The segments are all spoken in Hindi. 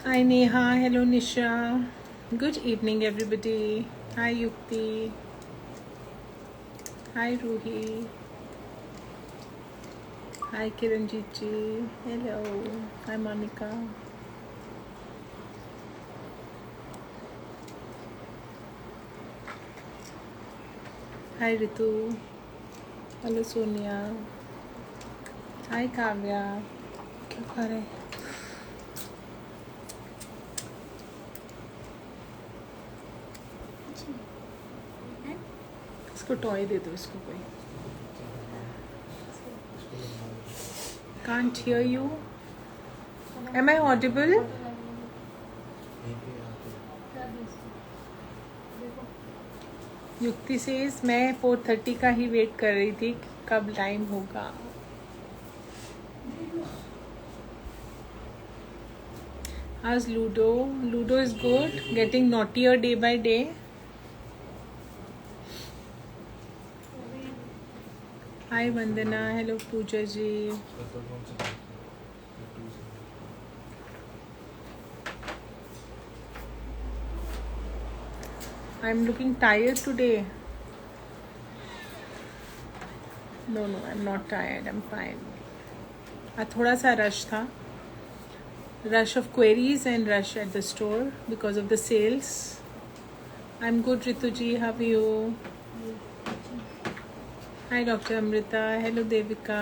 Hi Neha, hello Nisha. Good evening everybody. Hi Yukti. Hi Ruhi. Hi Kiranjit ji. Hello. Hi Monica. Hi Ritu. Hello Sonia. Hi Kavya. क्या खा रहे हैं? इसको टॉय दे दो इसको कोई. Can't hear you. Am I audible? युक्ति सेज मैं 4:30 का ही वेट कर रही थी कब टाइम होगा. How's Ludo? Ludo is good. Getting naughtier day by day. Hi Vandana. Hello Pooja ji. I'm looking tired today. No, I'm not tired. I'm fine. थोड़ा सा rush था. Rush of queries and rush at the store because of the sales. I'm good, Ritu ji. How are you? Hi Dr. Amrita. Hello Devika.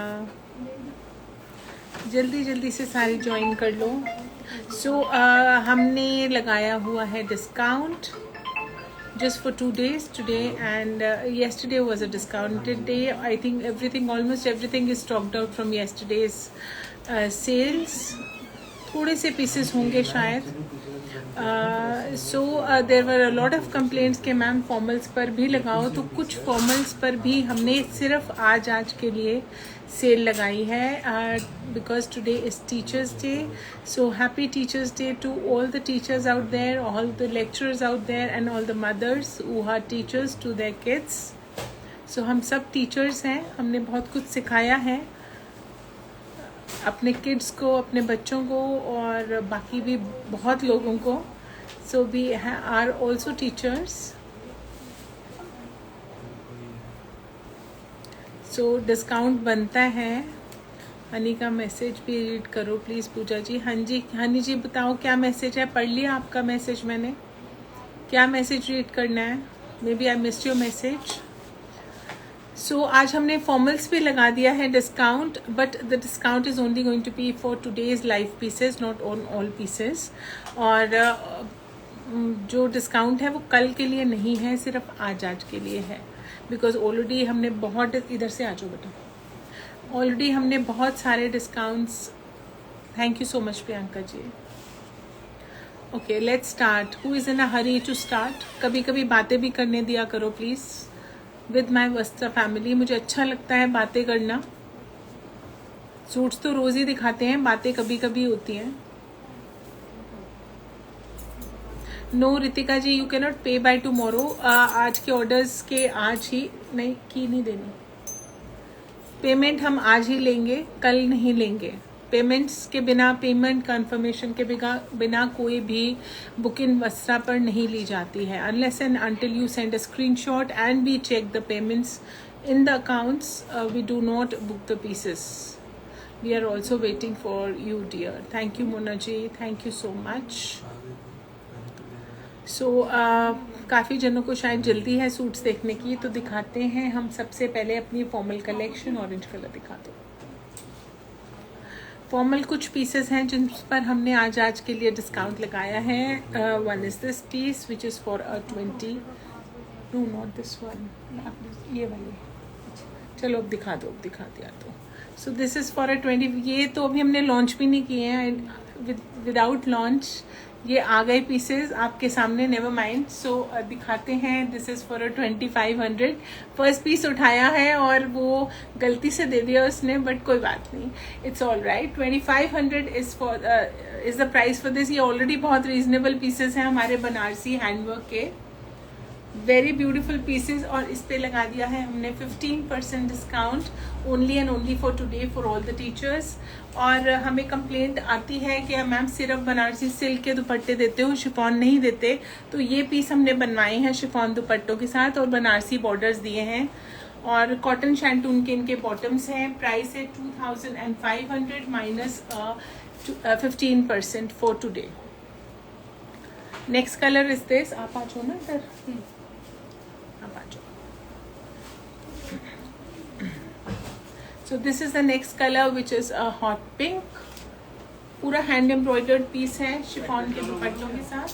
जल्दी से सारी ज्वाइन कर लो. So हमने लगाया हुआ है discount just for 2 days today and yesterday was a discounted day. I think almost everything is stocked out from yesterday's sales. थोड़े से पीसेस होंगे शायद. So there were a lot of complaints कि मैम फॉर्मल्स पर भी लगाओ, तो कुछ फॉर्मल्स पर भी हमने सिर्फ आज के लिए सेल लगाई है because today is Teachers Day. So happy Teachers Day to all the teachers out there, all the lecturers out there and all the mothers who are teachers to their kids. So हम सब teachers हैं, हमने बहुत कुछ सिखाया है अपने किड्स को, अपने बच्चों को और बाकी भी बहुत लोगों को. So we are also teachers. So discount बनता है. हनी का मैसेज भी रीड करो प्लीज़ पूजा जी. हनी जी बताओ क्या मैसेज है. पढ़ लिया आपका मैसेज मैंने. क्या मैसेज रीड करना है? May be I missed your message. So आज हमने फॉर्मल्स पे लगा दिया है discount, but the discount is only going to be for today's live pieces, not on all pieces. और जो डिस्काउंट है वो कल के लिए नहीं है, सिर्फ आज के लिए है. बिकॉज ऑलरेडी हमने बहुत, इधर से आ जाओ बेटा, ऑलरेडी हमने बहुत सारे discounts. Thank you so much Priyanka ji. Okay let's start. Who is in a hurry to start? कभी कभी बातें भी करने दिया करो please with my Vastra family. मुझे अच्छा लगता है बातें करना. सूट्स तो रोज़ ही दिखाते हैं, बातें कभी कभी होती हैं. No Ritika ji, you cannot pay by tomorrow. आज के ऑर्डर्स के आज ही नहीं देनी. पेमेंट हम आज ही लेंगे, कल नहीं लेंगे. पेमेंट्स के बिना, पेमेंट कंफर्मेशन के बिना कोई भी बुकिंग वस्त्रा पर नहीं ली जाती है. Unless and until you send a screenshot and we check the payments in the accounts, we do not book the pieces. We are also waiting for you dear. Thank you Mona ji, thank you so much. So काफ़ी जनों को शायद जल्दी है सूट्स देखने की, तो दिखाते हैं हम सबसे पहले अपनी फॉर्मल कलेक्शन. ऑरेंज कलर दिखा दो. फॉर्मल कुछ पीसेस हैं जिन पर हमने आज के लिए डिस्काउंट लगाया है. One is this piece which is for 20. No not this one, ये वाली. चलो अब दिखा दिया तो. So this is for 20. ये तो अभी हमने लॉन्च भी नहीं किए हैं. विदाउट लॉन्च ये आ गए पीसेस आपके सामने, नेवर माइंड। सो दिखाते हैं। This is for 2500। First piece उठाया है और वो गलती से दे दिया उसने, बट कोई बात नहीं, it's all right. 2500 is the price for this. ये ऑलरेडी बहुत रीजनेबल पीसेस हैं हमारे बनारसी हैंडवर्क के, वेरी ब्यूटीफुल पीसेस। और इस पे लगा दिया है हमने 15% discount, only and only for today for all the teachers. और हमें कंप्लेंट आती है कि मैम सिर्फ बनारसी सिल्क के दुपट्टे देते हो, शिफॉन नहीं देते, तो ये पीस हमने बनवाए हैं शिफॉन दुपट्टों के साथ और बनारसी बॉर्डर्स दिए हैं। और कॉटन शैंटून के इनके बॉटम्स हैं। प्राइस है 2500 minus 15% for today. Next colour is this. आप आ जाओ ना इधर, आप आ जाओ। सो this is the next colour which is a hot pink. पूरा हैंड एम्ब्रॉयडर्ड पीस है शिफॉन के दुपट्टों के साथ।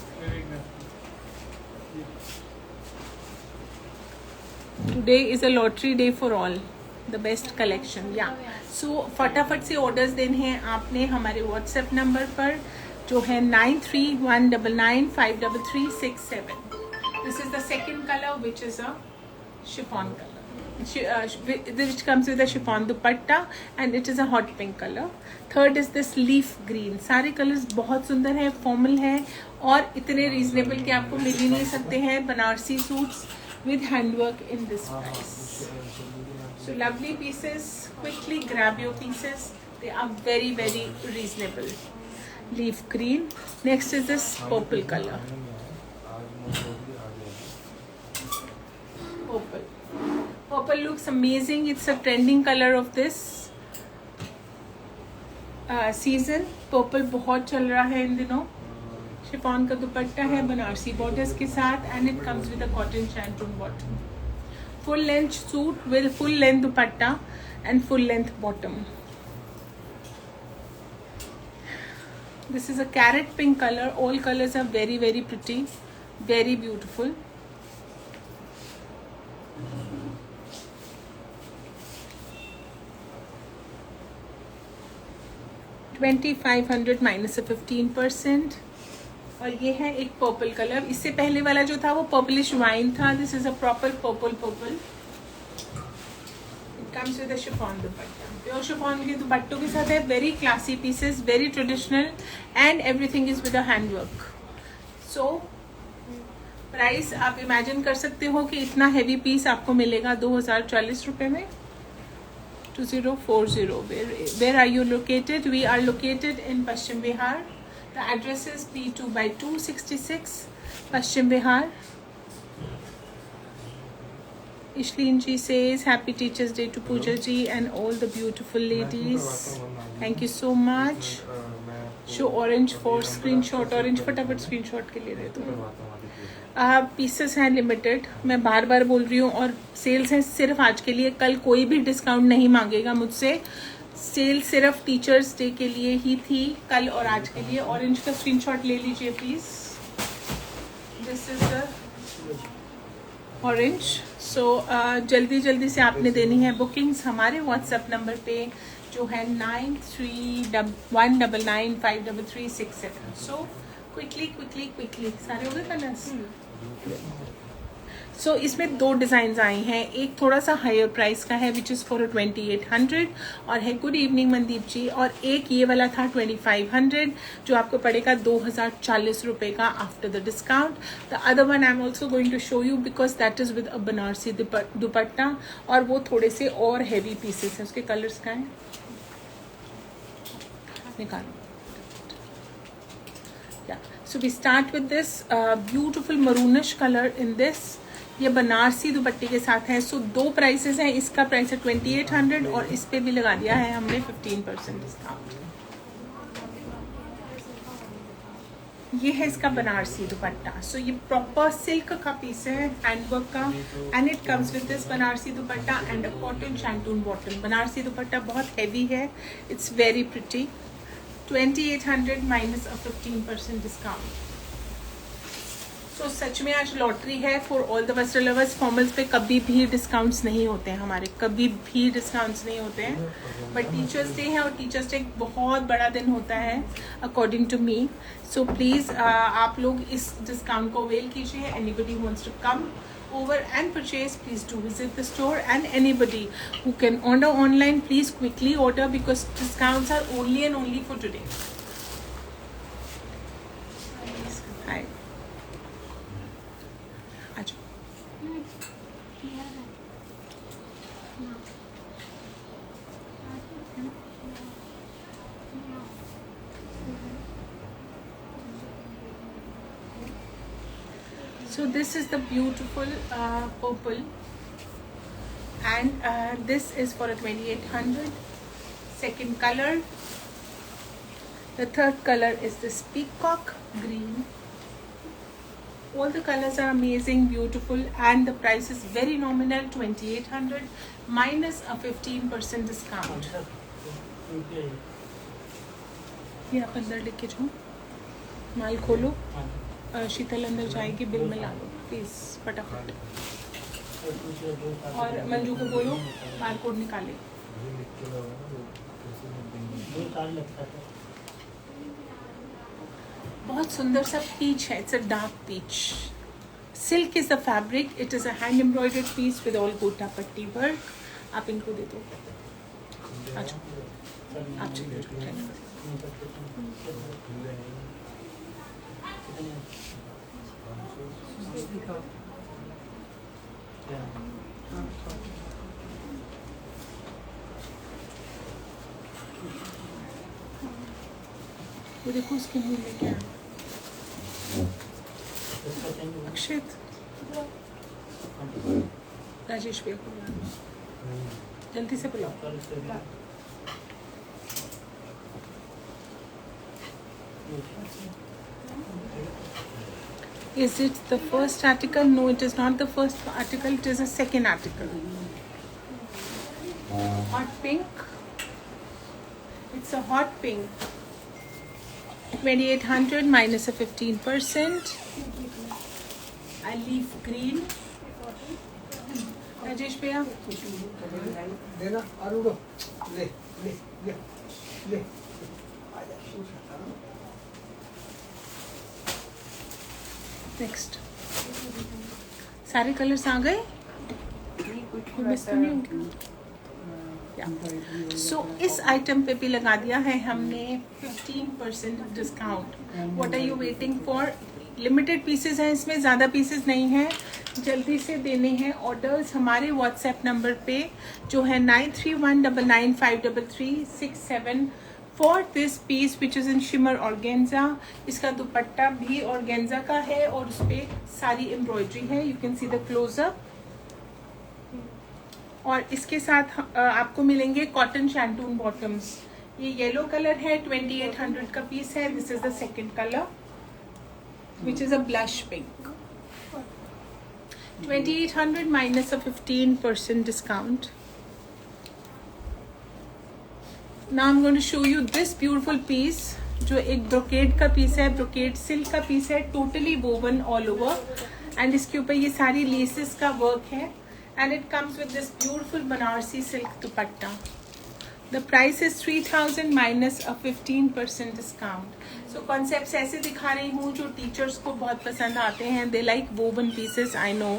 Today is a lottery day for all, the best collection. या सो फटाफट से ऑर्डर्स देने हैं आपने हमारे व्हाट्सएप नंबर पर, जो है 9319953367। This is the second colour which is a chiffon colour, which comes with a chiffon dupatta and it is a hot pink color. Third is this leaf green. सारे कलर्स बहुत सुंदर है, फॉर्मल है और इतने रीजनेबल कि आपको मिल ही नहीं सकते हैं Banarasi suits with handwork in this price. So lovely pieces. Quickly grab your pieces. They are very very reasonable. Leaf green. Next is this purple color. Purple. Purple looks amazing. It's a trending color of this season. Purple बहुत चल रहा है इन दिनों। शिफॉन का दुपट्टा है बनारसी बॉर्डर्स के साथ and it comes with a cotton shantoon bottom. Full length suit with full length dupatta and full length bottom. This is a carrot pink color. All colors are very very pretty, very beautiful. $2500 minus 15%। और ये है एक पर्पल कलर। इससे पहले वाला जो था वो पर्पलिश वाइन था। This is a proper purple. It comes with a chiffon dupatta. Pure chiffon के दुपट्टों के साथ है। Very classy pieces, very traditional and everything is with a handwork. So price आप इमेजिन कर सकते हो कि इतना हैवी पीस आपको मिलेगा 2040 रुपये में। 2040. Where are you located? We are located in Paschim Bihar. The address is P2/266 Paschim Bihar. Ishleen ji says happy Teachers Day to Pooja ji and all the beautiful ladies. Thank you so much. Show orange for screenshot. Orange फटाफट screenshot के लिए दे दो। पीसेस हैं लिमिटेड, मैं बार बार बोल रही हूँ, और सेल्स हैं सिर्फ आज के लिए। कल कोई भी डिस्काउंट नहीं मांगेगा मुझसे। सेल सिर्फ टीचर्स डे के लिए ही थी, कल और आज के लिए। ऑरेंज का स्क्रीनशॉट ले लीजिए please. This is the orange. So जल्दी जल्दी से आपने देनी है बुकिंग्स हमारे व्हाट्सएप नंबर पे, जो है 9319953367। सो क्विकली सारे हो गए कलर्स। सो इसमें दो डिज़ाइन आए हैं। एक थोड़ा सा हायर प्राइस का है विच इज़ फॉर 2800 और है गुड इवनिंग मनदीप जी। और एक ये वाला था 2500 जो आपको पड़ेगा 2040 रुपये का after the discount. The other one I am also going to show you because that is with a Banarasi dupatta और वो थोड़े से और हैवी पीसेस हैं। उसके कलर्स का है, निकालो। So we start with this beautiful maroonish color in this. ये बनारसी दुपट्टे के साथ है। सो दो प्राइसेस हैं। इसका प्राइस है 2800 और इस पे भी लगा दिया है हमने 15% डिस्काउंट। ये है इसका बनारसी दुपट्टा। सो ये प्रॉपर सिल्क का पीस है, हैंडवर्क का, and it comes with this Banarasi dupatta and a cotton shantoon bottom. Banarasi दुपट्टा बहुत हैवी है, it's very pretty. 2800 minus a 15% discount. सो सच में आज लॉटरी है फॉर ऑल द वस्त्र लवर्स। फॉर्मल्स पे कभी भी डिस्काउंट्स नहीं होते हैं हमारे, कभी भी डिस्काउंट्स नहीं होते हैं, बट टीचर्स डे है और टीचर्स डे एक बहुत बड़ा दिन होता है according to me. So please आप लोग इस डिस्काउंट को अवेल कीजिए। Anybody wants to come over and purchase, please do visit the store, and anybody who can order online, please quickly order because discounts are only and only for today. Hi. Acha. So this is the beautiful purple, and this is for a 2800. Second color. The third color is this peacock green. All the colors are amazing, beautiful, and the price is very nominal, 2800 minus a 15% discount. ये आप अंदर लेके जाओ, माल खोलो, शीतल अंदर जाएगी, बिल में ला लो प्लीज फटाफट। और मंजू को बोलो बारकोड निकाले। बहुत सुंदर सा पीच है, it's a dark peach. Silk is the fabric, it is a hand embroidered piece with all gota patti work. आप इनको दे दो। अच्छा आप चलिए। वो देखो उसके मुंह में क्या है। अक्षित, राजेश भैया को बुलाओ, जल्दी से बुलाओ। Is it the first article? No, it is not the first article. It is a second article. Hot pink. It's a hot pink. 2800 minus a 15%. A leaf green. Rajesh भैया देना आरूढ़ो ले ले ले ले नेक्स्ट। सारे कलर्स आ गए, मिस तो नहीं होगी। सो इस आइटम पे भी लगा दिया है हमने 15% discount. What are you waiting for? Limited pieces हैं इसमें, ज़्यादा पीसेस नहीं हैं, जल्दी से देने हैं ऑर्डर्स हमारे व्हाट्सएप नंबर पे जो है 9319533667 for this piece which is in shimmer organza. इसका दुपट्टा भी ऑर्गेन्जा का है और उस पर सारी एम्ब्रॉयडरी है, you can see the close up. और इसके साथ आपको मिलेंगे कॉटन शैंटून बॉटम्स। ये येलो कलर है, 2800 का पीस है। This is the second colour which is a blush pink. 2800 minus a 15% discount. Now I'm going to show you this beautiful piece जो एक ब्रोकेड का पीस है, ब्रोकेड सिल्क का पीस है, totally woven all over, and इसके ऊपर ये सारी लेसेस का वर्क है, and it comes with this beautiful Banarasi silk dupatta. The price is 3000 minus a 15% discount. So concepts ऐसे दिखा रही हूँ जो टीचर्स को बहुत पसंद आते हैं। They like woven pieces, I know.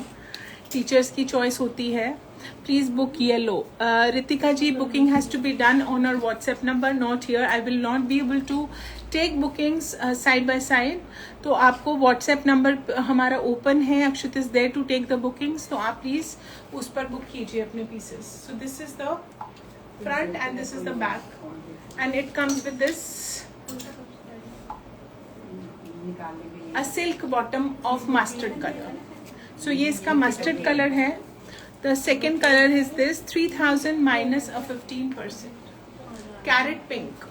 Teachers की चॉइस होती है। Please book yellow. Ritika ji, booking has to be done on our WhatsApp number, not here. I will not be able to take bookings side by side. तो आपको WhatsApp number हमारा open है, अक्षित is there to take the bookings. तो आप please उस पर book कीजिए अपने pieces. So this is the front and this is the back, and it comes with this a silk bottom of mustard color. So ये इसका mustard color है। The second color is this 3000 minus a 15%, carrot pink.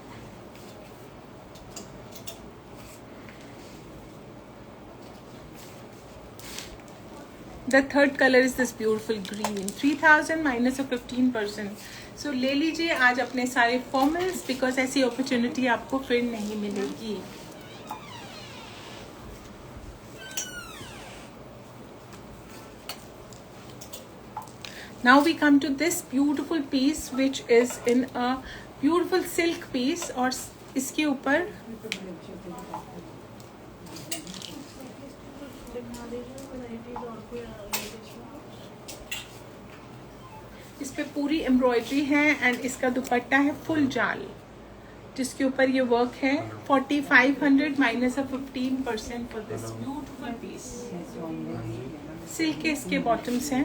The third color is this beautiful green, 3000 minus a 15%. So ले लीजिए आज अपने सारे फॉर्मल्स, बिकॉज ऐसी अपॉर्चुनिटी आपको फिर नहीं मिलेगी। Now we come to this beautiful piece which is in a beautiful silk piece, और इसके ऊपर इस पे पूरी एम्ब्रॉयडरी है एंड इसका दुपट्टा है फुल जाल, जिसके ऊपर ये वर्क है। 4500 minus 15% for this beautiful piece. Silk के इसके बॉटम्स हैं।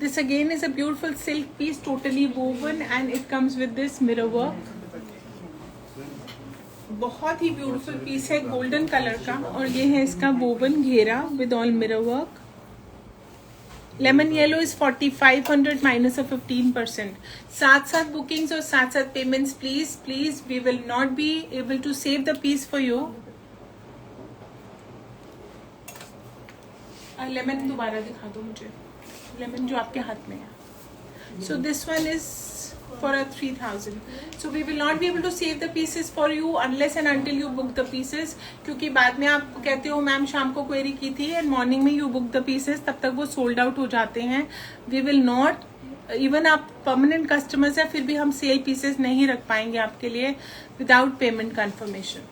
This again is a beautiful silk piece, totally woven, and it comes with this mirror work. बहुत ही ब्यूटीफुल पीस है गोल्डन कलर का, और ये है इसका वोवन घेरा with all mirror work. Lemon yellow is 4500 minus 15%। साथ साथ बुकिंग्स और साथ साथ payments please please, we will not be able to save the piece for you. Lemon दोबारा दिखा दो मुझे, लेमन जो आपके हाथ में है। So this one is for a 3000, so we will not be able to save the pieces for you unless and until you book the pieces, क्योंकि बाद में आप कहते हो मैम शाम को क्वेरी की थी एंड मॉर्निंग में you book the pieces, तब तक वो सोल्ड आउट हो जाते हैं। we will not, इवन आप परमानेंट कस्टमर्स हैं फिर भी हम सेल पीसेस नहीं रख पाएंगे आपके लिए without payment confirmation.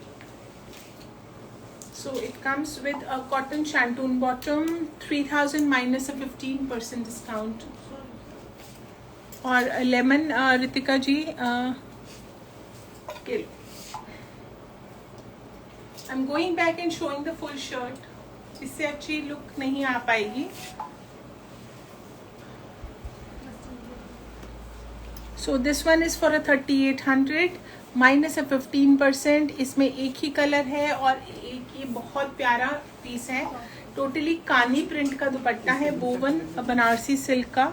So it comes with a cotton shantoon bottom, 3000 minus a 15% discount. और lemon Ritika ji I am going back and showing the full shirt, इससे अच्छी लुक नहीं आ पाएगी। So this one is for a 3800 minus a 15%। इसमें एक ही कलर है और एक ये बहुत प्यारा पीस है। टोटली कानी प्रिंट का दुपट्टा है, वोवन बनारसी सिल्क का,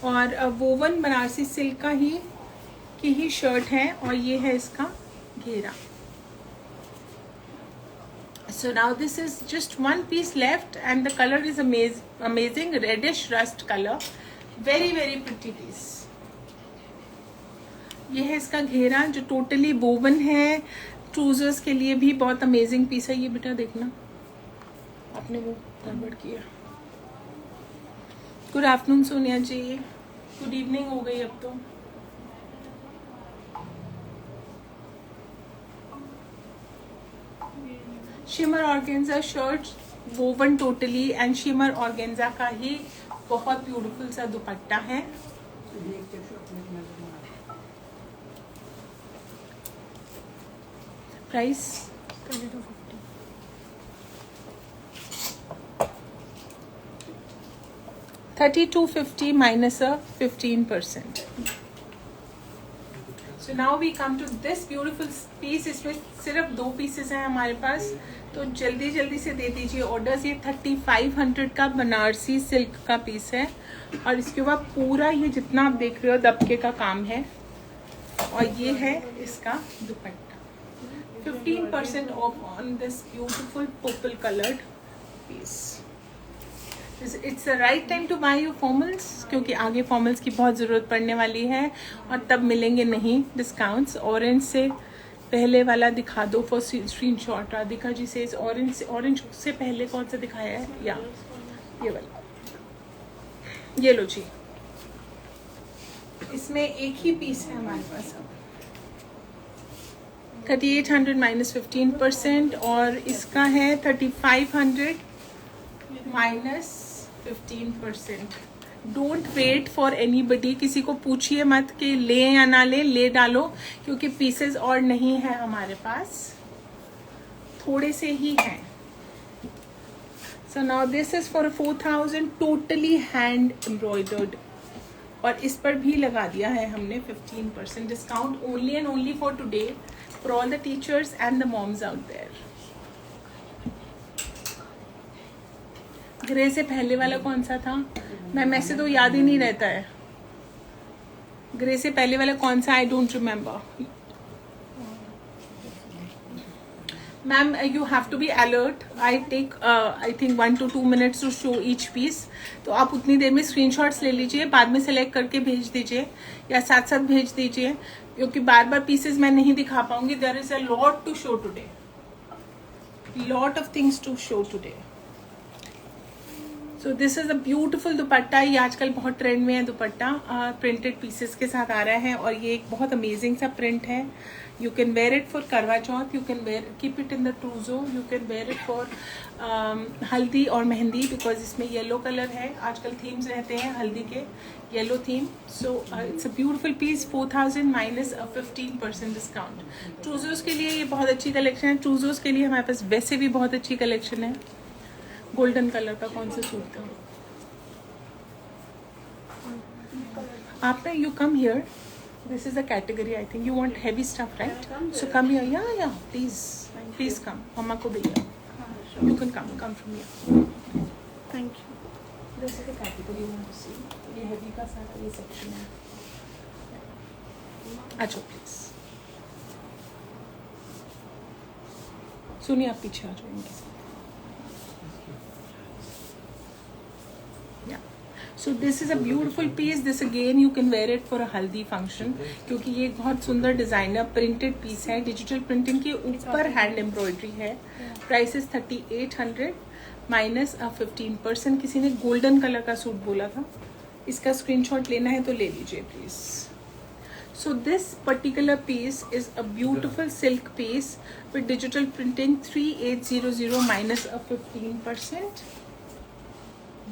और वोवन बनारसी सिल्क का की ही शर्ट है, और ये है इसका घेरा। So now this is just one piece left and the colour is amazing, reddish rust colour, very very pretty piece. ये है इसका घेरा जो टोटली वोवन है। ट्रूजर्स के लिए भी बहुत अमेजिंग पीस है ये। बेटा देखना आपने वो गड़बड़ किया। गुड आफ्टरनून सोनिया जी, गुड इवनिंग हो गई अब तो। Shimmer organza shirt woven totally and shimmer organza का ही बहुत ब्यूटीफुल सा दुपट्टा है। Price 3250 minus a 15%. So now we come to this beautiful piece. इसमें सिर्फ 2 पीसेस हैं हमारे पास, तो जल्दी जल्दी से दे दीजिए ऑर्डर्स। ये 3500 का बनारसी सिल्क का पीस है, और इसके बाद पूरा ये जितना आप देख रहे हो दबके का काम है, और ये है इसका dupatta. 15% off on this beautiful purple coloured piece. It's the right time to buy your formals, क्योंकि आगे फॉर्मल्स की बहुत ज़रूरत पड़ने वाली है और तब मिलेंगे नहीं डिस्काउंट्स। ऑरेंज से पहले वाला दिखा दो फॉर स्क्रीनशॉट। राधिका जी से ऑरेंज से पहले कौन सा दिखाया है? या ये वाला, ये लो जी। इसमें एक ही पीस है हमारे पास अब। 3800 माइनस 15%, और इसका है 3500 minus 15%। Don't wait for anybody, किसी को पूछिए मत कि ले या ना ले डालो, क्योंकि पीसेस और नहीं है हमारे पास, थोड़े से ही हैं। So now this is for 4000, totally hand embroidered, और इस पर भी लगा दिया है हमने 15% discount, only and only for today, for all the teachers and the moms out there. Grey से पहले वाला कौन सा था मैम? ऐसे तो याद ही नहीं रहता है। ग्रे से पहले वाला कौन सा? I don't remember ma'am. You have to be alert. I take I think 1 to 2 minutes to show each piece, तो आप उतनी देर में स्क्रीनशॉट्स ले लीजिए, बाद में सेलेक्ट करके भेज दीजिए या साथ साथ भेज दीजिए, क्योंकि बार बार पीसेस मैं नहीं दिखा पाऊंगी। There is a lot to show today. lot of things to show today. So this is a beautiful दुपट्टा. ये आजकल बहुत ट्रेंड में है दुपट्टा. प्रिंटेड पीसेस के साथ आ रहा है और ये एक बहुत अमेजिंग सा प्रिंट है. You can wear it for करवा चौथ. You can keep it in the trousseau. You can wear it for हल्दी और मेहंदी because इसमें येलो कलर है. आजकल थीम्स रहते हैं हल्दी के, yellow theme. So it's a beautiful piece. 4,000 minus a 15% discount. ट्रूजोस के लिए ये बहुत अच्छी कलेक्शन है. ट्रूजोस के लिए हमारे पास वैसे भी बहुत अच्छी कलेक्शन है. गोल्डन कलर का कौन सा सूट था आपने? You come here. This is the category. I think you want heavy stuff, right? So come here. या प्लीज कम. मम्मा को भी you can come from here. Thank you. This is the category you want to see. ये हैवी का सारा ये सेक्शन है. अच्छा प्लीज सुनिए, आप पीछे आ जाओ इनके साथ. So this is a beautiful piece. This again you can wear it for a हल्दी function क्योंकि ये बहुत सुंदर डिजाइनर प्रिंटेड पीस है. डिजिटल प्रिंटिंग के ऊपर हैंड एम्ब्रॉयडरी है. Price is 3800 minus 15%. किसी ने गोल्डन कलर का सूट बोला था. इसका स्क्रीनशॉट लेना है तो ले लीजिए please. So this particular piece is a beautiful silk piece with digital printing. 3800 minus a 15%.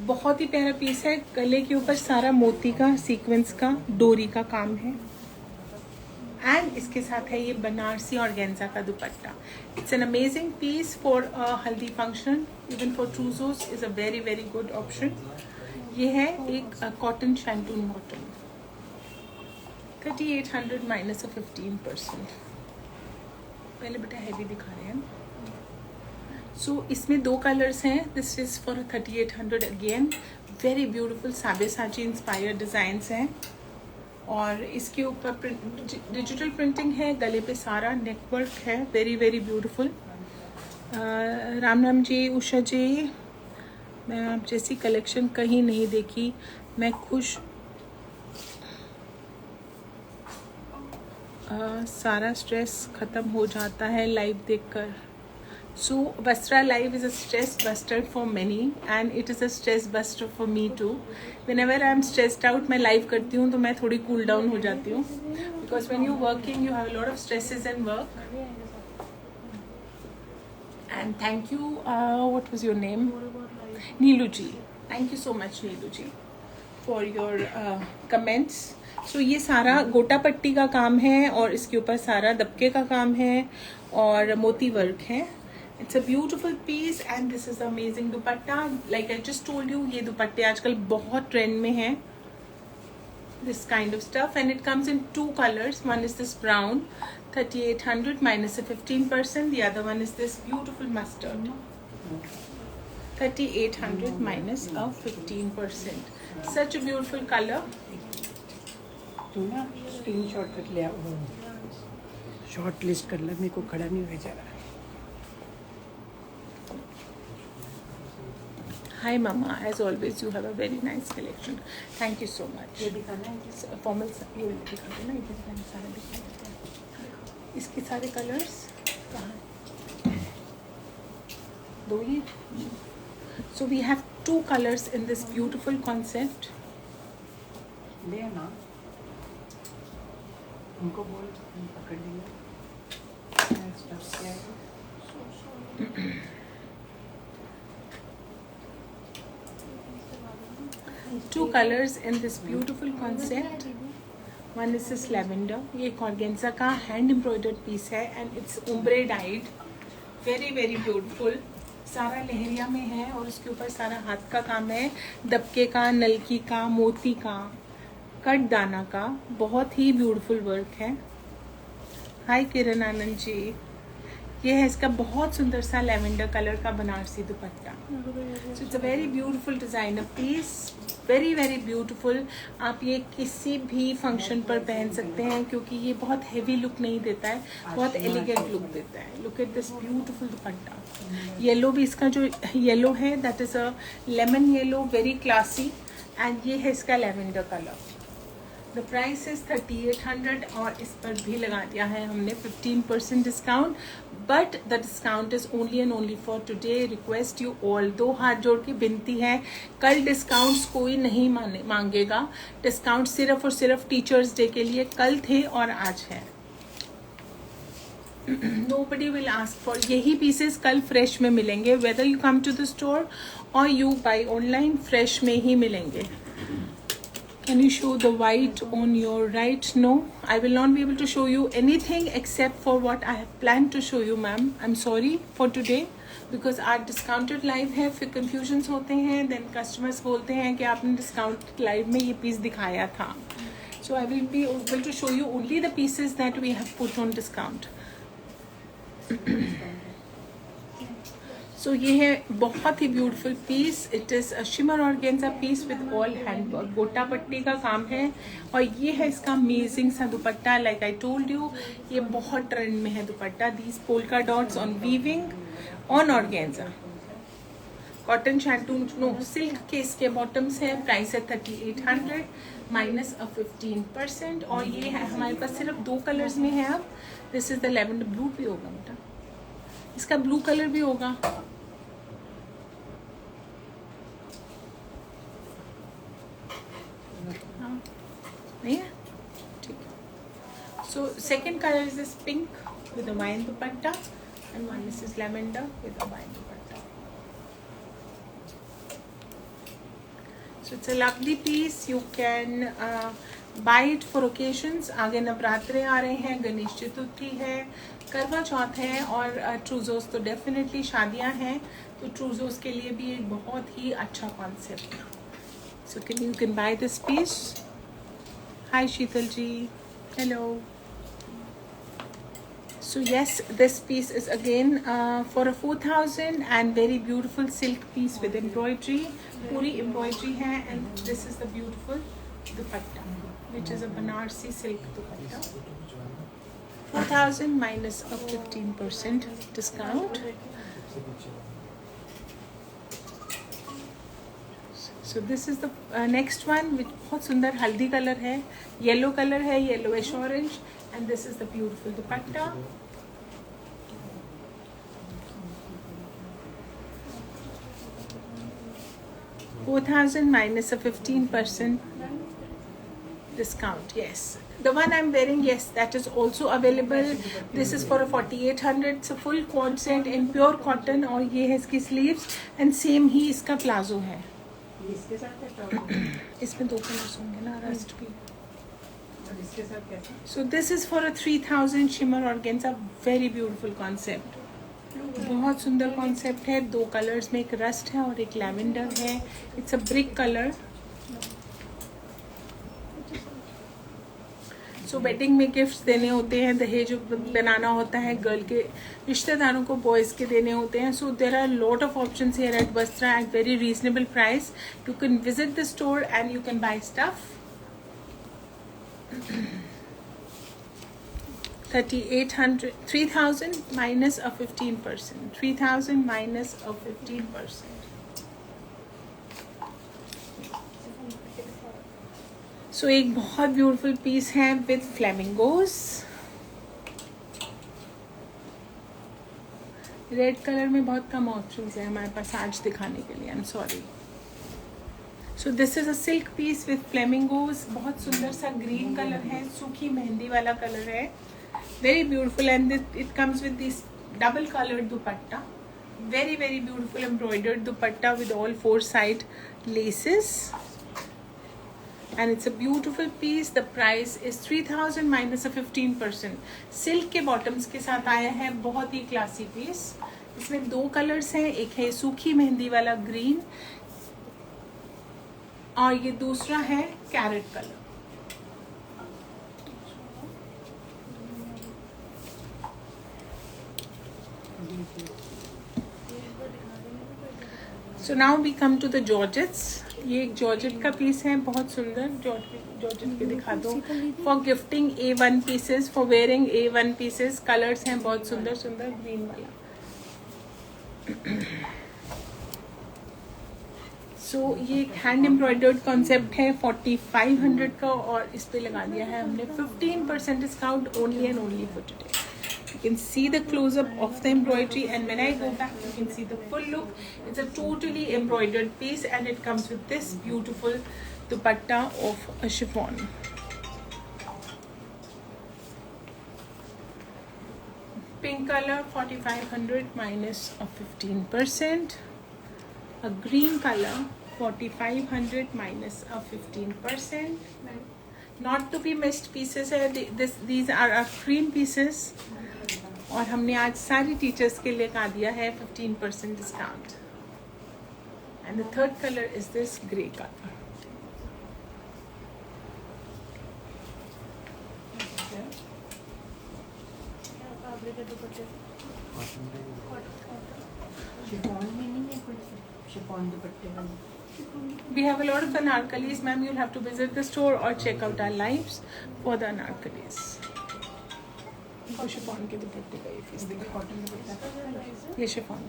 बहुत ही प्यारा पीस है. गले के ऊपर सारा मोती का सीक्वेंस का डोरी का काम है एंड इसके साथ है ये बनारसी ऑर्गेन्जा का dupatta. It's an amazing piece for haldi function. Even for trousseau is a very very good option. ये है एक कॉटन शैंटून बॉटम. 3800 माइनस 15%. पहले बेटा हैवी दिखा रहे हैं. सो इसमें 2 कलर्स हैं. This is for 3800 again. Very beautiful Sabyasachi inspired designs हैं और इसके ऊपर डिजिटल प्रिंटिंग है. गले पे सारा नेक वर्क है. Very very beautiful. Ram ji, Usha ji, मैं आप जैसी कलेक्शन कहीं नहीं देखी. मैं खुश. सारा स्ट्रेस ख़त्म हो जाता है लाइव देखकर. So Vastra Live is a stress buster for many and it is a stress buster for me too. Whenever I am stressed out, मैं live करती हूँ तो मैं थोड़ी cool down हो जाती हूँ because when you're working you have a lot of stresses in work. And thank you. What was your name? Neelu ji. Thank you so much Neelu ji for your comments. So ये सारा गोटा पट्टी का काम है और इसके ऊपर सारा दबके का काम है और मोती वर्क है. It's a beautiful piece and this is amazing dupatta. Like I just told you, ये दुपट्टे आजकल बहुत ट्रेंड में हैं. This kind of stuff and it comes in 2 colors. One is this brown, 3800 minus a 15%. The other one is this beautiful mustard, 3800 minus a 15%. Such a beautiful color. तू ना स्क्रीनशॉट रख लिया. शॉर्ट लिस्ट कर ले. मेरे को खड़ा नहीं हुआ जा रहा. Hi Mama, as always you have a very nice collection. Thank you so much. ये दिखाना है. फॉर्मल ये दिखा दो ना. इधर सारे दिखा देते हैं. इसके सारे कलर्स कहाँ? 2 ही. So we have 2 colors in this beautiful concept. ले ना. उनको बोल पकड़ लिया. Two colors in this beautiful concept. One is this lavender. ये एक ऑर्गेन्जा का हैंड एम्ब्रॉयडर्ड पीस है and it's ombre dyed. Very very beautiful. सारा लहरिया में है और उसके ऊपर सारा हाथ का काम है. दबके का, नलकी का, मोती का, कट दाना का. बहुत ही ब्यूटीफुल वर्क है. हाय किरण आनंद जी. ये है इसका बहुत सुंदर सा लेवेंडर कलर का Banarasi dupatta. So it's a very beautiful designer piece. Very very beautiful. आप ये किसी भी फंक्शन पर पहन सकते हैं क्योंकि ये बहुत हैवी लुक नहीं देता है, बहुत एलिगेंट लुक देता है. Look at this beautiful dupatta. Yellow भी इसका जो येलो है that is a lemon yellow, very classy. And ये है इसका lavender colour. The price is 3800 और इस पर भी लगा दिया है हमने 15% discount, but the discount is only and only for today. Request you all, 2 हाथ जोड़ के विनती है, कल डिस्काउंट्स कोई नहीं मांगेगा। डिस्काउंट सिर्फ और सिर्फ टीचर्स डे के लिए कल थे और आज है। Nobody will ask for, यही पीसेस कल फ्रेश में मिलेंगे, whether you come to the store or you buy online, fresh में ही मिलेंगे। Can you show the white on your right? No, I will not be able to show you anything except for what I have planned to show you, ma'am. I'm sorry for today because आज discounted live है, फिर confusions होते हैं, then customers बोलते हैं कि आपने discounted live में ये piece दिखाया था। So I will be able to show you only the pieces that we have put on discount. So ये है बहुत ही beautiful piece. It is a shimmer organza piece with all handwork, gota patti का काम है और ये है इसका अमेजिंग सा dupatta. Like I told you, ये बहुत ट्रेंड में है dupatta. These polka dots on weaving on organza, cotton shantung no silk के इसके बॉटम्स हैं। प्राइस है 3800 माइनस 15%। और ये है हमारे पास सिर्फ 2 कलर्स में है अब। This is the lavender blue भी होगा बेटा, इसका ब्लू कलर भी होगा। हाँ, नहीं है, ठीक है। So second colour is this pink with a wine dupatta and one is lavender with a wine dupatta. So it's a lovely piece. You can buy it for occasions. आगे नवरात्रे आ रहे हैं, गणेश चतुर्थी है, करवा चौथ है और ट्रूजोस तो डेफिनेटली शादियां हैं, तो ट्रूजोस के लिए भी एक बहुत ही अच्छा कॉन्सेप्ट है। So you can buy this piece. Hi Sheetal ji, hello. So yes, this piece is again for a 4000 and very beautiful silk piece with embroidery. पूरी embroidery है and this is the beautiful dupatta, which is a Banarsi silk dupatta. 4000 minus a 15% discount. So this is the next one, which बहुत सुंदर हल्दी कलर है, येलो कलर है, yellowish orange, and this is the beautiful dupatta. $4,000 minus a 15% discount. Yes, the one I'm wearing, yes, that is also available. This is for a 4800. It's a full quad set in pure cotton और ये है इसकी sleeves and same ही इसका प्लाजो है। इसमें 2 कलर्स होंगे ना, रस्ट भी। So this is for a 3000 shimmer organza, very beautiful concept. बहुत सुंदर कॉन्सेप्ट है। 2 कलर्स में, एक रस्ट है और एक लैवेंडर है। It's a brick colour. So wedding में गिफ्ट्स देने होते हैं, दहेज बनाना होता है, गर्ल के रिश्तेदारों को बॉयज़ के देने होते हैं। So there are lot of options here at Vastra at very reasonable price. You can visit the store and you can buy stuff. 3000 minus a 15%. 3000 minus a 15%. So एक बहुत ब्यूटीफुल पीस है विद फ्लेमिंगोज। रेड कलर में बहुत कम ऑप्शंस है हमारे पास आज दिखाने के लिए, I am sorry. So this is a silk peace with flamingos. बहुत सुंदर सा ग्रीन कलर है, सूखी मेहंदी वाला कलर है, very beautiful, and it comes with this double colored dupatta, very beautiful embroidered dupatta with all 4 side laces, and it's a beautiful piece. The price is 3000 minus a 15%. silk के bottoms के साथ आया है, बहुत ही classy piece। इसमें 2 कलर्स हैं, एक है सूखी मेहंदी वाला ग्रीन और ये दूसरा है carrot colour. So now we come to the georgettes. ये एक जॉर्जेट का पीस है, बहुत सुंदर। जॉर्जेट पे दिखा दो। For gifting A1 pieces, for wearing A1 pieces. Colours हैं बहुत सुंदर सुंदर, ग्रीन वाला। सो ये एक हैंड एम्ब्रॉयडर्ड कॉन्सेप्ट है 4500 का, और इस पे लगा दिया है हमने 15% discount only and only for today. You can see the close-up of the embroidery, and when I go back you can see the full look. It's a totally embroidered piece and it comes with this beautiful dupatta of a chiffon. Pink color 4500 minus of 15%. A green color 4500 minus of 15%. Not to be missed pieces है. These are our cream pieces. और हमने आज सारी टीचर्स के लिए का दिया है 15% discount. And the third colour is this grey colour. We have a lot of anarkalis, ma'am. You'll have to visit the store or check out our lives for the anarkalis. Chiffon के दुपट्टे का ये पीस देखो. ये शिफॉन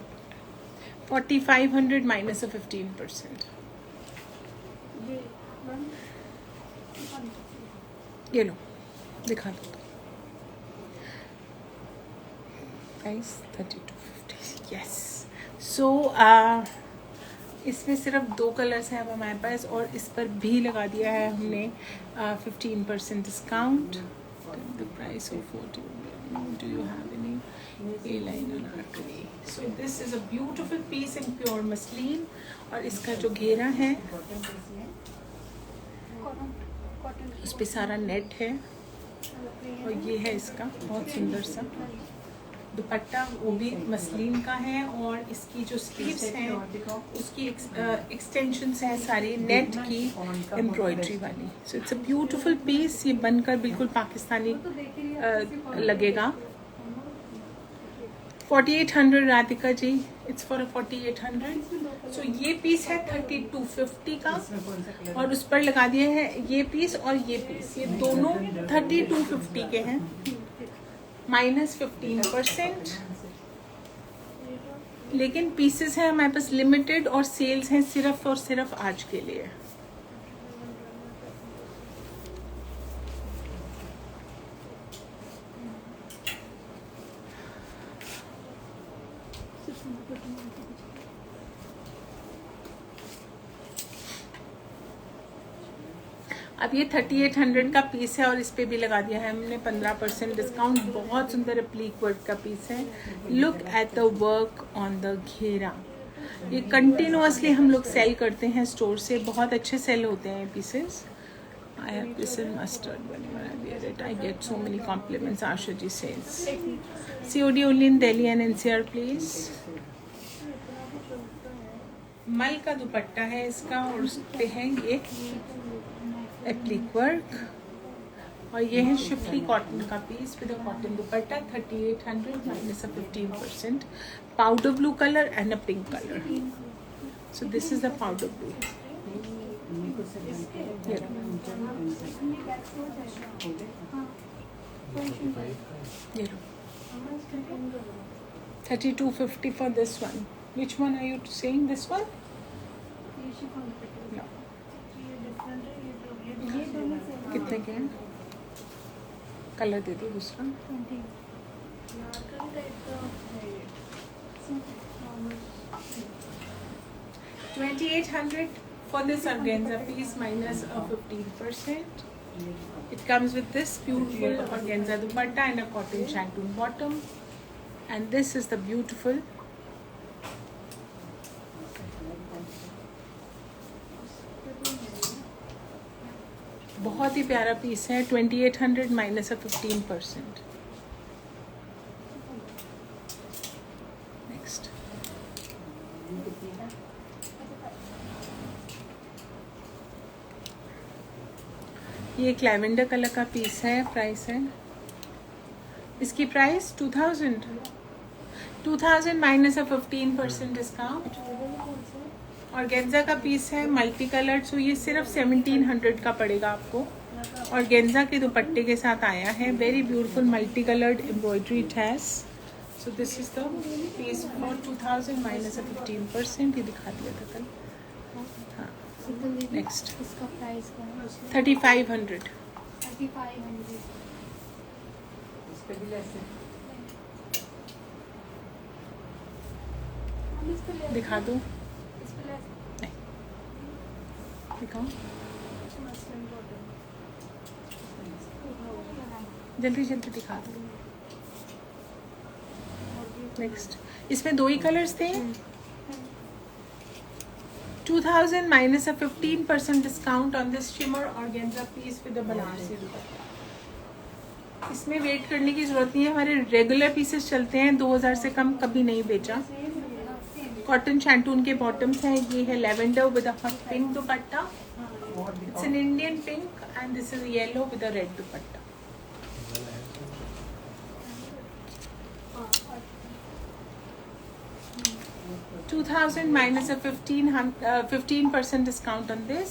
4500 माइनस 15%. ये लो दिखा दो प्राइस 3250. यस. सो इसमें सिर्फ 2 कलर्स हैं अब हमारे पास, और इस पर भी लगा दिया है हमने 15% discount. The price of 40. Do you have any A-line anarkali? So this is a beautiful piece in pure muslin, और इसका जो घेरा है उस पे सारा नेट है, और ये है इसका बहुत सुंदर सा दुपट्टा, वो भी मसलिन का है, और इसकी जो स्लीव्स हैं उसकी एक्सटेंशंस हैं सारी नेट की एम्ब्रॉयडरी वाली. So it's a beautiful piece. ये बनकर बिल्कुल पाकिस्तानी लगेगा. 4800 राधिका जी, इट्स फॉर 4800. सो ये पीस है 3250 का, और उस पर लगा दिए हैं ये पीस और ये पीस, ये दोनों 3250 के हैं माइनस 15%. लेकिन पीसेस हैं हमारे पास लिमिटेड, और सेल्स हैं सिर्फ और सिर्फ आज के लिए. अब ये 3800 का पीस है, और इस पे भी लगा दिया है हमने 15% डिस्काउंट. बहुत सुंदर एप्लीक वर्क का पीस है. Look at the work on the घेरा. ये कंटिन्यूअसली हम लोग सेल करते हैं स्टोर से, बहुत अच्छे सेल होते हैं ये pieces. I have this in mustard. Whenever I wear it I get so many compliments. Asha ji sales COD only in Delhi and NCR please. मल का दुपट्टा है इसका, और उस पे है ये एप्लिक वर्क, और ये है शिफली कॉटन का peace with a cotton dupatta. 3800 minus 15%. Powder blue colour and a pink colour. So this is the powder blue. ये 3250 for this one. Which one are you saying? This one? No. कितने के हैं? कलर दे दो दूसरा. 2800 for this organza piece minus a 15%. It comes with this beautiful organza dupatta and a cotton shantung bottom, and this is the beautiful बहुत ही प्यारा पीस है. 2800 माइनस 15%. नेक्स्ट ये एक लैवेंडर कलर का पीस है. प्राइस है इसकी प्राइस 2000 माइनस 15% डिस्काउंट. ऑर्गेन्जा का पीस है मल्टी कलर्ड. सो ये सिर्फ 1700 का पड़ेगा आपको. ऑर्गेन्जा के दुपट्टे के साथ आया है. Very beautiful multi coloured embroidery it has. So this is the piece for 2000 minus 15%. ये दिखा दिया था कल. नेक्स्ट इसका प्राइस क्या है? 3500। 3500। इस पे भी लेस है। हम इस पे ले दिखा दो, इस पे ले दिखाओ मसलिन कॉटन। जल्दी जल्दी दिखा दो। नेक्स्ट, इसमें 2 ही कलर्स थे। 2000 minus a 15% discount on this shimmer organza piece with the Banarasi दुपट्टा। इसमें वेट करने की जरूरत नहीं है, हमारे रेगुलर पीसेस चलते हैं, 2000 से कम कभी नहीं बेचा। कॉटन शैंटून के बॉटम्स हैं, ये है lavender with a hot pink dupatta, it's an Indian pink and this is yellow with a red dupatta. $2000 minus a 15% discount on this,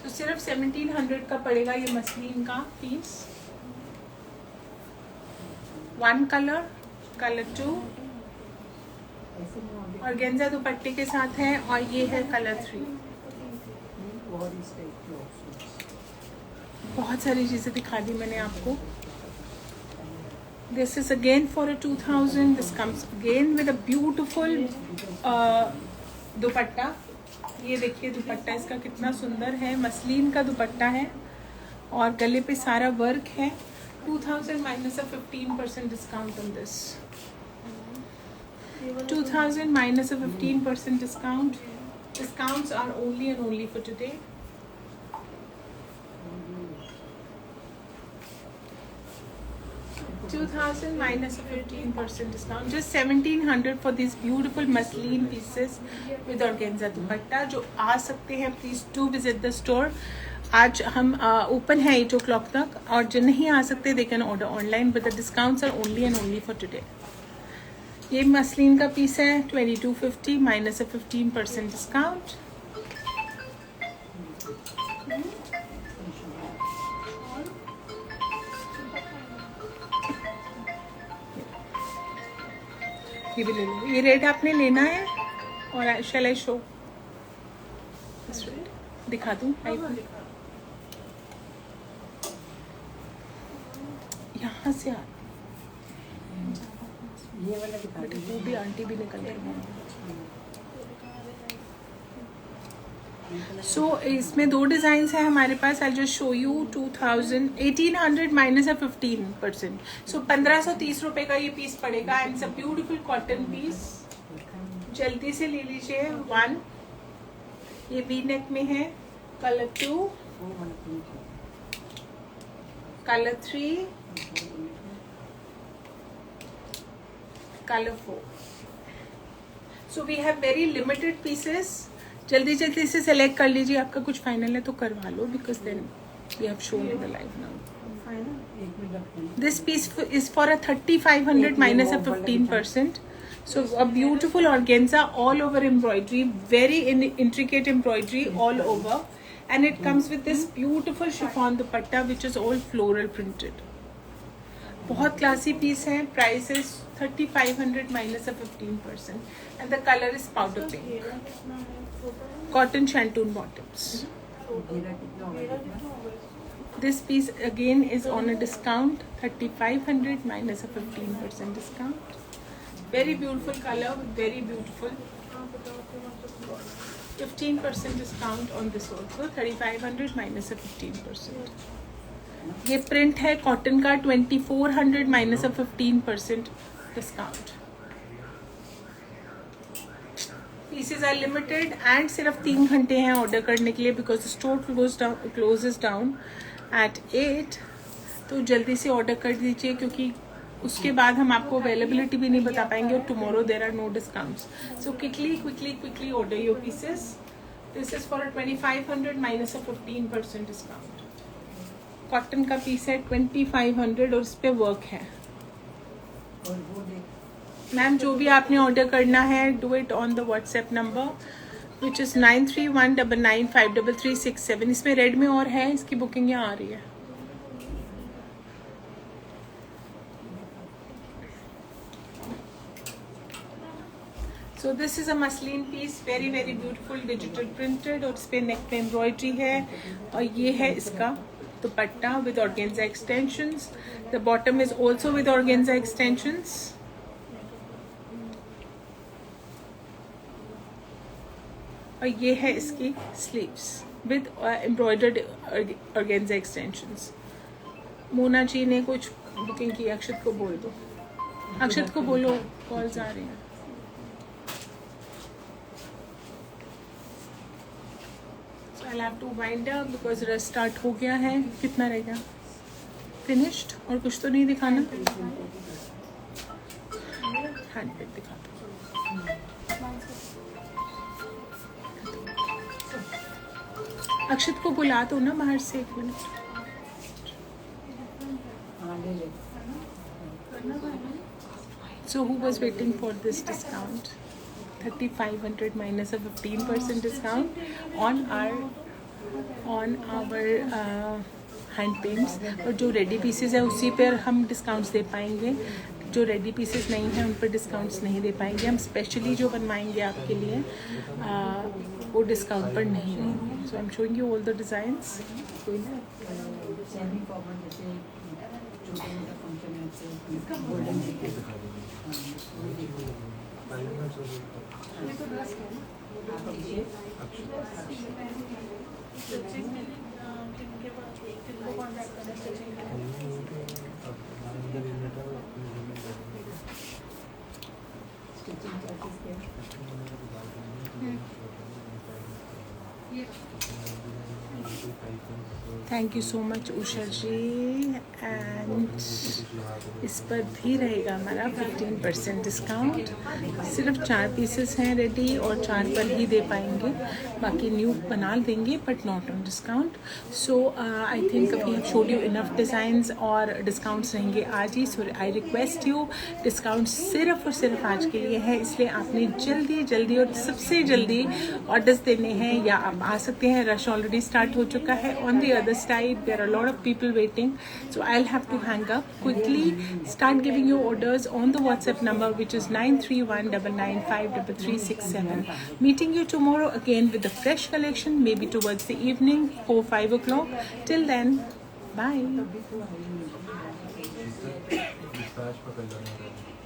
so सिर्फ 1700 का पड़ेगा ये मसलिन का पीस। 1 कलर, कलर 2 और गेंजा दुपट्टे के साथ है, और ये है कलर 3। बहुत सारी चीज़ें दिखा दी मैंने आपको। This is again for a 2000. This comes again with a beautiful दुपट्टा। ये देखिए दुपट्टा इसका कितना सुंदर है, मसलिन का दुपट्टा है और गले पे सारा वर्क है। 2000 minus a 15% discount on this. 2000 minus a 15% discount. Discounts are only and only for today. $2000 minus a 15% discount. Just 1700 for these beautiful muslin pieces with organza dupatta. जो आ सकते हैं please do visit the store. आज हम ओपन है 8 o'clock तक, और जो नहीं आ सकते they can order online, but the discounts are only and only for today. ये मसलिन का पीस है 2250 minus a 15% discount. ये भी ले लो, ये रेड आपने लेना है, और शैल आई शो दिखा दूँ यहाँ से आ, ये वाला दिखा बेटे दीजिए। वो भी आंटी भी निकल रही है। सो इसमें 2 डिजाइन है हमारे पास। I just show you 1800 minus 15%, so 1530 रुपए का ये पीस पड़ेगा, and it's a beautiful cotton piece. जल्दी से ले लीजिए। 1 ये वी नेक में है, colour 2, colour 3, colour 4। So we have very limited pieces. जल्दी जल्दी से सेलेक्ट कर लीजिए, आपका कुछ फाइनल है तो करवा लो, because then we have shown in the live now. This piece is for a 3500 minus a 15%. So a beautiful organza, all over embroidery, very intricate embroidery all over, and it comes with this beautiful chiffon dupatta which is all floral printed. बहुत क्लासी पीस है। Price is 3500 minus a 15%, and the color is powder pink. Cotton shantoon bottoms. This piece again is on a discount, 3500 minus a 15% discount. Very beautiful color, very beautiful. 15% discount on this also, 3500 minus a 15%. ये प्रिंट है कॉटन का, 2400 minus 15% discount. Pieces are limited and सिर्फ 3 घंटे हैं ऑर्डर करने के लिए, because store closes down at 8। तो जल्दी से ऑर्डर कर दीजिए, क्योंकि उसके बाद हम आपको अवेलेबिलिटी भी नहीं बता पाएंगे, और tomorrow there are no discounts. So quickly order your pieces. This is for 2500 minus 15% discount. Cotton का पीस है 2500 और इस पे वर्क है। मैम जो भी आपने ऑर्डर करना है, do it on the WhatsApp number which is 9319953367। इसमें रेड में और है, इसकी बुकिंग यहाँ आ रही है। So this is a muslin piece, very very beautiful, digital printed, और इस पे नेक पे एम्ब्रॉयडरी है, और ये है इसका dupatta with organza extensions. The bottom is also with organza extensions. और ये है इसकी sleeves with embroidered organza extensions. Mona ji ने कुछ बुकिंग की, अक्षत को बोल दो, अक्षत को बोलो, कॉल्स आ रही हैं. So I'll have to wind up because rush start हो गया है. कितना रहेगा? फिनिश्ड? और कुछ तो नहीं दिखाना? हैंड बैग दिखा दो. अक्षत को बुला दो ना बाहर से, 1 मिनट. हाँ ले ले. So who was waiting for this discount? 3,500 minus a 15% discount on our hand paints. और जो रेडी पीसेस है उसी पर हम डिस्काउंट्स दे पाएंगे. जो रेडी पीसेस नहीं हैं उन पर डिस्काउंट्स नहीं दे पाएंगे. हम स्पेशली जो बनवाएंगे आपके लिए वो डिस्काउंट पर नहीं होंगे. So I am showing you all the designs. कोई ना सेमी फॉर्मल जैसे छोटा मोटा फंक्शन है तो golden thank you so much Usha ji. And इस पर भी रहेगा हमारा 15% डिस्काउंट. सिर्फ 4 पीसेस हैं रेडी और 4 पर ही दे पाएंगे. बाकी न्यू बना देंगे but not on discount. So I think we have showed you enough designs और डिस्काउंट्स रहेंगे आज ही. So I request you, discount सिर्फ और सिर्फ आज के लिए है, इसलिए आपने जल्दी और सबसे जल्दी ऑर्डर्स देने हैं या आप आ सकते हैं. रश ऑलरेडी स्टार्ट हो चुका है. On the other side there are a lot of people waiting, so I'll have to hang up quickly. Start giving your orders on the WhatsApp number, which is 9319953367. Meeting you tomorrow again with the fresh collection, maybe towards the evening 4-5 o'clock. Till then, bye.